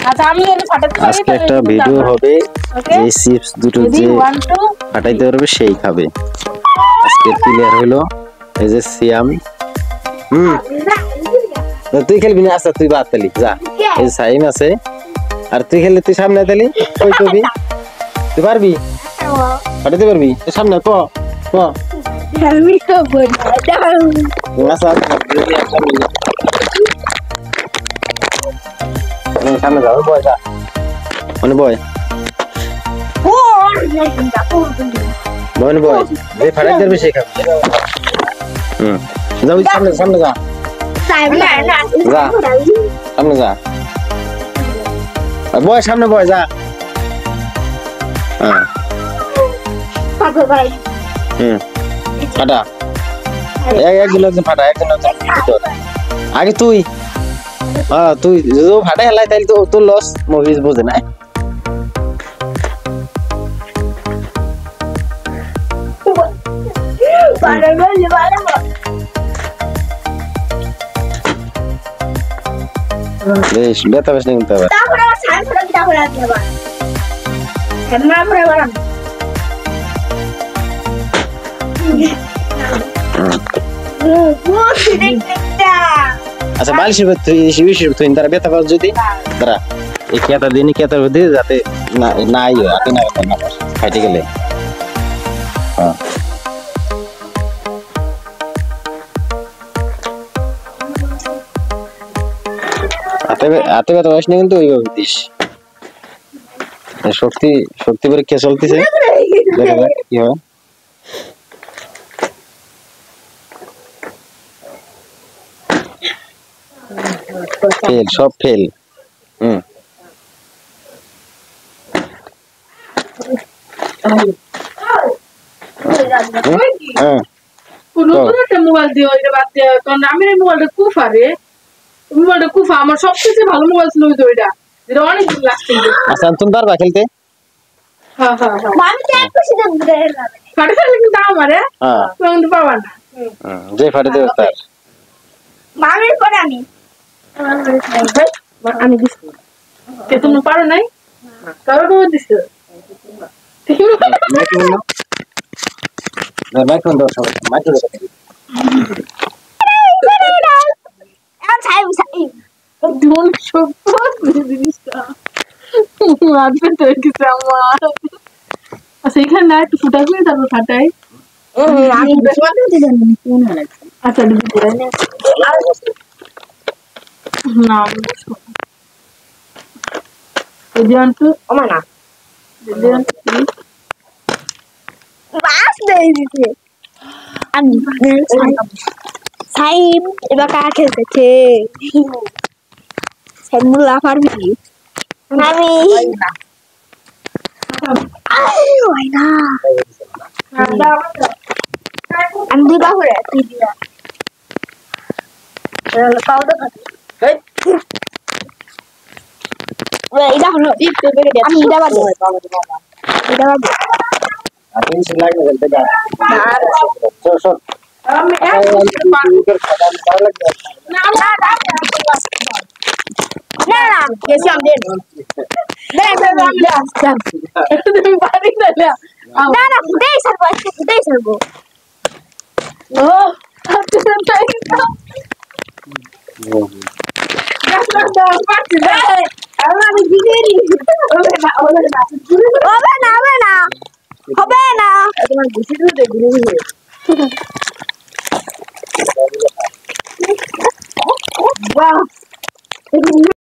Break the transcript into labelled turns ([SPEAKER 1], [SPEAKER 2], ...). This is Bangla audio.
[SPEAKER 1] আচ্ছা আমি এটা ফাটাতে পারি।
[SPEAKER 2] আজকে একটা ভিডিও হবে যে চিপস দুটো যে ফাটাইতে পারবে সেই খাবে। আজকে প্লেয়ার হলো এই যে সিয়াম। তুই খেলবি না? আচ্ছা তুই বাদ তালি যা। এই যে সাইম আছে আর তুই খেললে তুই সামনে তালি কই করবি? তুই পারবি? ফাটাইতে পারবি? তুই সামনে ক ক
[SPEAKER 3] আমি তো বলি
[SPEAKER 2] আচ্ছা সামনে যাও বয় যা মানে বয় বয় বয় যে ফাটাই দেবে সেই খাবে। যাও সামনে সামনে যা যা সামনে যা বয় সামনে বয় যা। হ্যাঁ ফাটা একজন একজন ফাটা একজন একজন আগে তুই তুই ফাটা হেলাই তাইলে তো তোর লস মুভিজ বোঝে না। বেশ ব্যথা বেশ নিতে হবে। আচ্ছা বালিশের তুই তারা ব্যথা পাস যদি তারা এই কেতা দিনই কেতার মধ্যে যাতে নাই হাতে না ব্যথা না খাইতে গেলে। হাতে ব্যথা পাস না কিন্তু ওইভাবে দিস। শক্তি শক্তি পরীক্ষা চলতেছে দেখা যাক কি হয়। ফেল সব ফেল।
[SPEAKER 1] মোবাইল দিয়ে ওইটা বাদ দিয়ে কারণ আমি মোবাইলটা কুফারে মোবাইলটা কুফা আমার সবচেয়ে ভালো মোবাইল ছিল ওইটা যেটা অনেক লাস্টিং।
[SPEAKER 2] আচ্ছা তুমি পারবা খেলতে?
[SPEAKER 1] হ্যাঁ হ্যাঁ হ্যাঁ আমি তো একটু সিধা বুঝে গেলাম ফাটে ফেলে কিন্তু আমারে তুমি কিন্তু পারবা না।
[SPEAKER 2] যে ফাটে দেবে তার
[SPEAKER 3] মামির পরে আমি
[SPEAKER 1] দিছি কে তুমি পারো নাই কারো তো দিছো
[SPEAKER 2] না মাইক্রোফোন দাও সবাই মাইক্রোফোন
[SPEAKER 1] ধুন সব জিনিসটা মারবে তো কিছু আমার। আচ্ছা এখানে না একটু ফুটাবি তারপর ফাটাই।
[SPEAKER 3] আমি
[SPEAKER 1] আচ্ছা না দিয়ান্তু আমার না দিয়ান্তু
[SPEAKER 3] বাস দেই দিতে আমি সাইম এবার কারা খেলতেছে সাইমুল্লাহ পারবি? আমি আমি দুটা করে এটা হলো আমি এটা বাদে এটা বাদে
[SPEAKER 2] আপনি লাগবে খেলতে যা চল চল
[SPEAKER 1] আমি না কেসি আমি দেন তুমি পারি না
[SPEAKER 3] না ফুটেই ছাড়বো আজকে ফুটেই ছাড়বো।
[SPEAKER 1] ও আপনি তাই না আমি দিদি হবে না হবে না
[SPEAKER 3] হবে না হবে না
[SPEAKER 1] তোমার ঘুষি দিতে ঘুরে বাহ